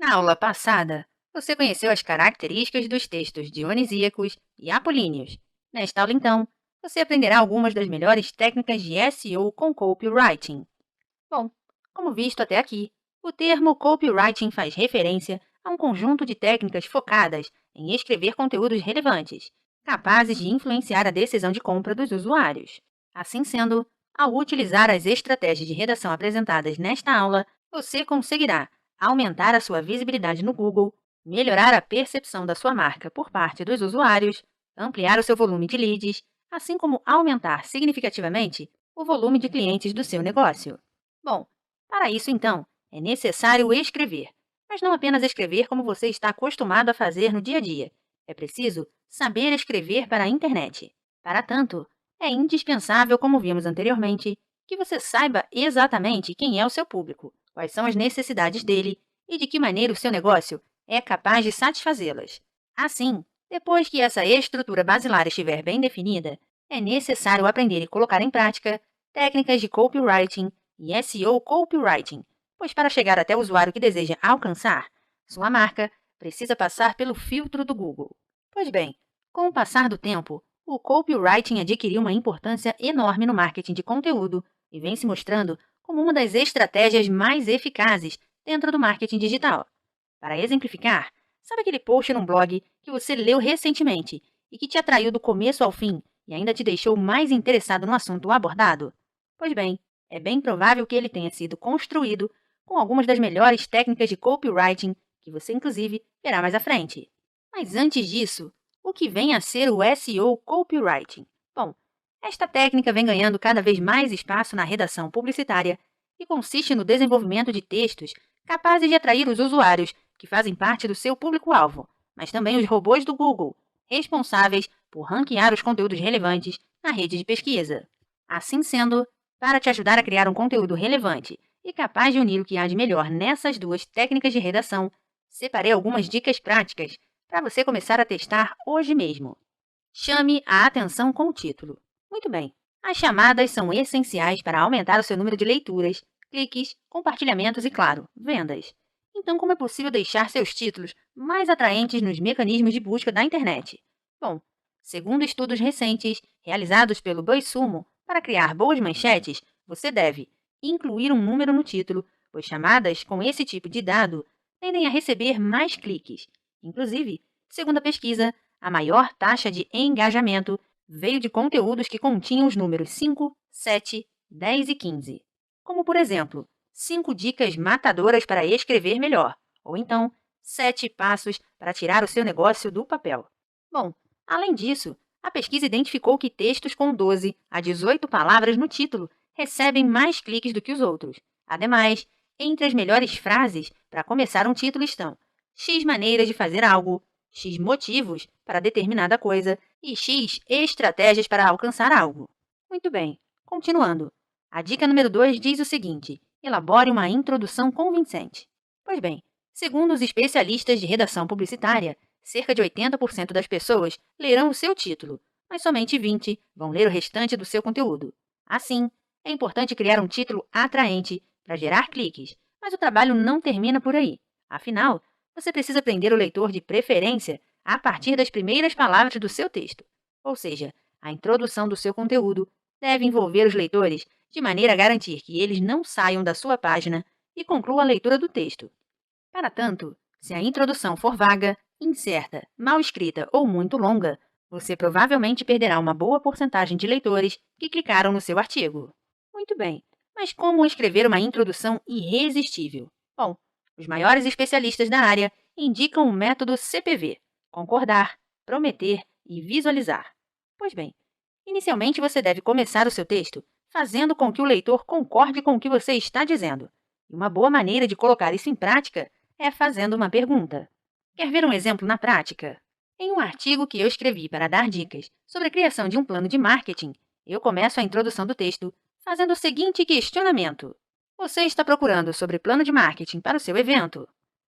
Na aula passada, você conheceu as características dos textos dionisíacos e apolíneos. Nesta aula, então, você aprenderá algumas das melhores técnicas de SEO com copywriting. Bom, como visto até aqui, o termo copywriting faz referência a um conjunto de técnicas focadas em escrever conteúdos relevantes, capazes de influenciar a decisão de compra dos usuários. Assim sendo, ao utilizar as estratégias de redação apresentadas nesta aula, você conseguirá aumentar a sua visibilidade no Google, melhorar a percepção da sua marca por parte dos usuários, ampliar o seu volume de leads, assim como aumentar significativamente o volume de clientes do seu negócio. Bom, para isso, então, é necessário escrever, mas não apenas escrever como você está acostumado a fazer no dia a dia. É preciso saber escrever para a internet. Para tanto, é indispensável, como vimos anteriormente, que você saiba exatamente quem é o seu público, quais são as necessidades dele e de que maneira o seu negócio é capaz de satisfazê-las. Assim, depois que essa estrutura basilar estiver bem definida, é necessário aprender e colocar em prática técnicas de copywriting e SEO copywriting, pois para chegar até o usuário que deseja alcançar, sua marca precisa passar pelo filtro do Google. Pois bem, com o passar do tempo, o copywriting adquiriu uma importância enorme no marketing de conteúdo e vem se mostrando como uma das estratégias mais eficazes dentro do marketing digital. Para exemplificar, sabe aquele post num blog que você leu recentemente e que te atraiu do começo ao fim e ainda te deixou mais interessado no assunto abordado? Pois bem, é bem provável que ele tenha sido construído com algumas das melhores técnicas de copywriting que você inclusive verá mais à frente. Mas antes disso, o que vem a ser o SEO copywriting? Bom, esta técnica vem ganhando cada vez mais espaço na redação publicitária e consiste no desenvolvimento de textos capazes de atrair os usuários que fazem parte do seu público-alvo, mas também os robôs do Google, responsáveis por ranquear os conteúdos relevantes na rede de pesquisa. Assim sendo, para te ajudar a criar um conteúdo relevante e capaz de unir o que há de melhor nessas duas técnicas de redação, separei algumas dicas práticas para você começar a testar hoje mesmo. Chame a atenção com o título. Muito bem, as chamadas são essenciais para aumentar o seu número de leituras, cliques, compartilhamentos e, claro, vendas. Então, como é possível deixar seus títulos mais atraentes nos mecanismos de busca da internet? Bom, segundo estudos recentes realizados pelo BuzzSumo, para criar boas manchetes, você deve incluir um número no título, pois chamadas com esse tipo de dado tendem a receber mais cliques. Inclusive, segundo a pesquisa, a maior taxa de engajamento veio de conteúdos que continham os números 5, 7, 10 e 15. Como, por exemplo, 5 dicas matadoras para escrever melhor, ou então 7 passos para tirar o seu negócio do papel. Bom, além disso, a pesquisa identificou que textos com 12 a 18 palavras no título recebem mais cliques do que os outros. Ademais, entre as melhores frases para começar um título estão X maneiras de fazer algo, X motivos para determinada coisa e X estratégias para alcançar algo. Muito bem, continuando. A dica número 2 diz o seguinte: elabore uma introdução convincente. Pois bem, segundo os especialistas de redação publicitária, cerca de 80% das pessoas lerão o seu título, mas somente 20% vão ler o restante do seu conteúdo. Assim, é importante criar um título atraente para gerar cliques, mas o trabalho não termina por aí. Afinal, você precisa prender o leitor de preferência a partir das primeiras palavras do seu texto. Ou seja, a introdução do seu conteúdo deve envolver os leitores de maneira a garantir que eles não saiam da sua página e concluam a leitura do texto. Para tanto, se a introdução for vaga, incerta, mal escrita ou muito longa, você provavelmente perderá uma boa porcentagem de leitores que clicaram no seu artigo. Muito bem, mas como escrever uma introdução irresistível? Bom, os maiores especialistas da área indicam o método CPV: concordar, prometer e visualizar. Pois bem, inicialmente você deve começar o seu texto fazendo com que o leitor concorde com o que você está dizendo. E uma boa maneira de colocar isso em prática é fazendo uma pergunta. Quer ver um exemplo na prática? Em um artigo que eu escrevi para dar dicas sobre a criação de um plano de marketing, eu começo a introdução do texto fazendo o seguinte questionamento: você está procurando sobre plano de marketing para o seu evento?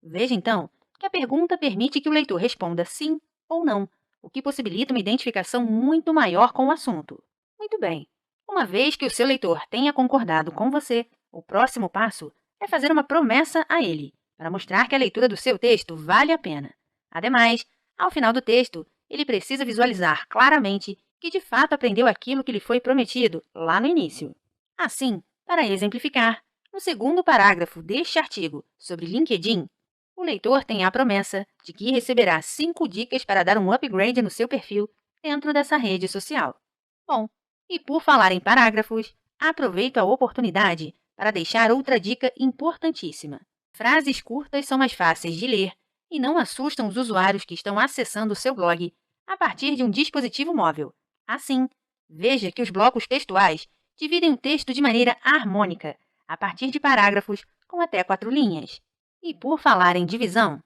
Veja então que a pergunta permite que o leitor responda sim ou não, o que possibilita uma identificação muito maior com o assunto. Muito bem. Uma vez que o seu leitor tenha concordado com você, o próximo passo é fazer uma promessa a ele, para mostrar que a leitura do seu texto vale a pena. Ademais, ao final do texto, ele precisa visualizar claramente que de fato aprendeu aquilo que lhe foi prometido lá no início. Assim, para exemplificar, no segundo parágrafo deste artigo sobre LinkedIn, o leitor tem a promessa de que receberá 5 dicas para dar um upgrade no seu perfil dentro dessa rede social. Bom, e por falar em parágrafos, aproveito a oportunidade para deixar outra dica importantíssima. Frases curtas são mais fáceis de ler e não assustam os usuários que estão acessando o seu blog a partir de um dispositivo móvel. Assim, veja que os blocos textuais dividem o texto de maneira harmônica, a partir de parágrafos com até 4 linhas. E por falar em divisão,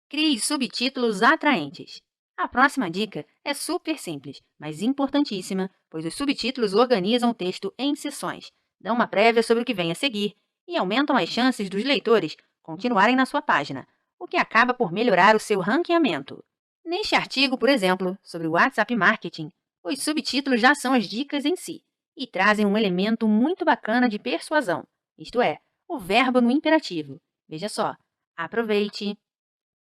crie subtítulos atraentes. A próxima dica é super simples, mas importantíssima, pois os subtítulos organizam o texto em seções, dão uma prévia sobre o que vem a seguir e aumentam as chances dos leitores continuarem na sua página, o que acaba por melhorar o seu ranqueamento. Neste artigo, por exemplo, sobre o WhatsApp Marketing, os subtítulos já são as dicas em si e trazem um elemento muito bacana de persuasão, isto é, o verbo no imperativo. Veja só, aproveite,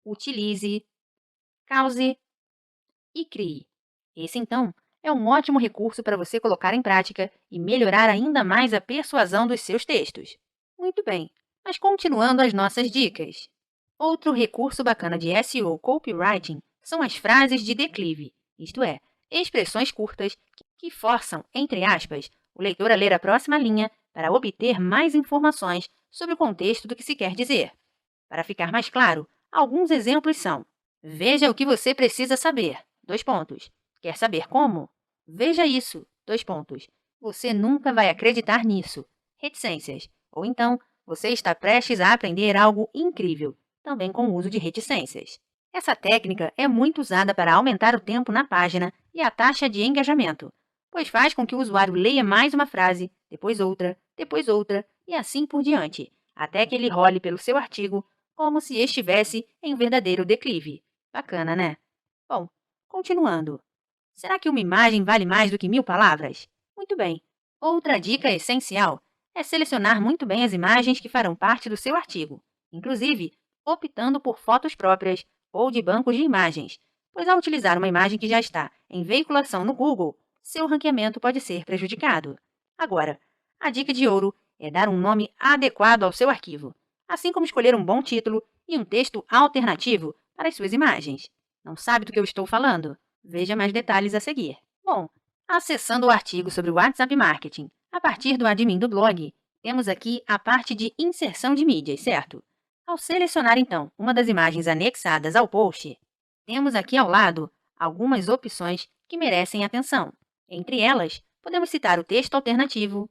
utilize, cause e crie. Esse, então, é um ótimo recurso para você colocar em prática e melhorar ainda mais a persuasão dos seus textos. Muito bem, mas continuando as nossas dicas. Outro recurso bacana de SEO Copywriting são as frases de declive, isto é, expressões curtas que forçam, entre aspas, o leitor a ler a próxima linha para obter mais informações sobre o contexto do que se quer dizer. Para ficar mais claro, alguns exemplos são: veja o que você precisa saber, : quer saber como? Veja isso, : você nunca vai acreditar nisso, reticências, ou então, você está prestes a aprender algo incrível, também com o uso de reticências. Essa técnica é muito usada para aumentar o tempo na página e a taxa de engajamento, pois faz com que o usuário leia mais uma frase, depois outra e assim por diante, até que ele role pelo seu artigo como se estivesse em um verdadeiro declive. Bacana, né? Bom, continuando. Será que uma imagem vale mais do que 1000 palavras? Muito bem. Outra dica essencial é selecionar muito bem as imagens que farão parte do seu artigo, inclusive optando por fotos próprias ou de bancos de imagens, pois ao utilizar uma imagem que já está em veiculação no Google, seu ranqueamento pode ser prejudicado. Agora, a dica de ouro é dar um nome adequado ao seu arquivo, assim como escolher um bom título e um texto alternativo para as suas imagens. Não sabe do que eu estou falando? Veja mais detalhes a seguir. Bom, acessando o artigo sobre o WhatsApp Marketing, a partir do admin do blog, temos aqui a parte de inserção de mídias, certo? Ao selecionar, então, uma das imagens anexadas ao post, temos aqui ao lado algumas opções que merecem atenção. Entre elas, podemos citar o texto alternativo,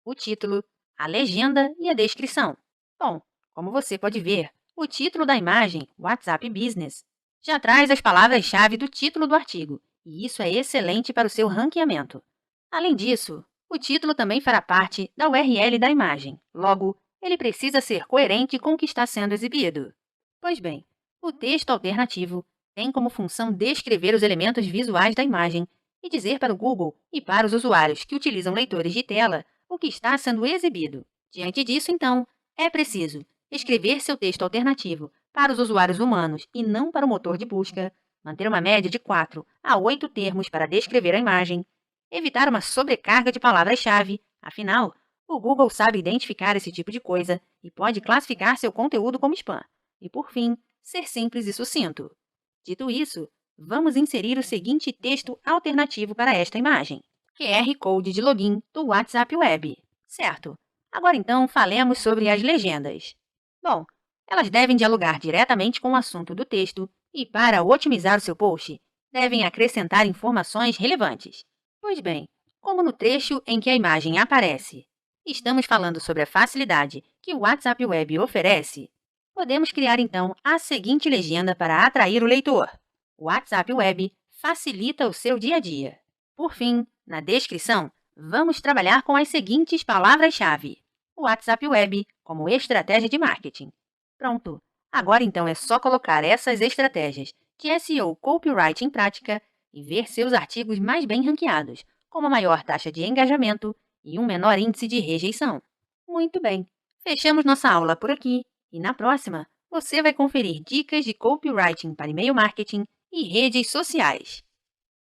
o título, a legenda e a descrição. Bom, como você pode ver, o título da imagem, WhatsApp Business, já traz as palavras-chave do título do artigo, e isso é excelente para o seu ranqueamento. Além disso, o título também fará parte da URL da imagem, logo, ele precisa ser coerente com o que está sendo exibido. Pois bem, o texto alternativo tem como função descrever os elementos visuais da imagem e dizer para o Google e para os usuários que utilizam leitores de tela o que está sendo exibido. Diante disso, então, é preciso escrever seu texto alternativo para os usuários humanos e não para o motor de busca, manter uma média de 4 a 8 termos para descrever a imagem, evitar uma sobrecarga de palavras-chave, afinal, o Google sabe identificar esse tipo de coisa e pode classificar seu conteúdo como spam. E, por fim, ser simples e sucinto. Dito isso, vamos inserir o seguinte texto alternativo para esta imagem: QR Code de login do WhatsApp Web. Certo. Agora então falemos sobre as legendas. Bom, elas devem dialogar diretamente com o assunto do texto e, para otimizar o seu post, devem acrescentar informações relevantes. Pois bem, como no trecho em que a imagem aparece, estamos falando sobre a facilidade que o WhatsApp Web oferece, podemos criar então a seguinte legenda para atrair o leitor: o WhatsApp Web facilita o seu dia a dia. Por fim, na descrição, vamos trabalhar com as seguintes palavras-chave: o WhatsApp Web como estratégia de marketing. Pronto! Agora então é só colocar essas estratégias de SEO Copywriting em prática e ver seus artigos mais bem ranqueados, com uma maior taxa de engajamento e um menor índice de rejeição. Muito bem! Fechamos nossa aula por aqui e na próxima Você vai conferir dicas de copywriting para e-mail marketing e redes sociais.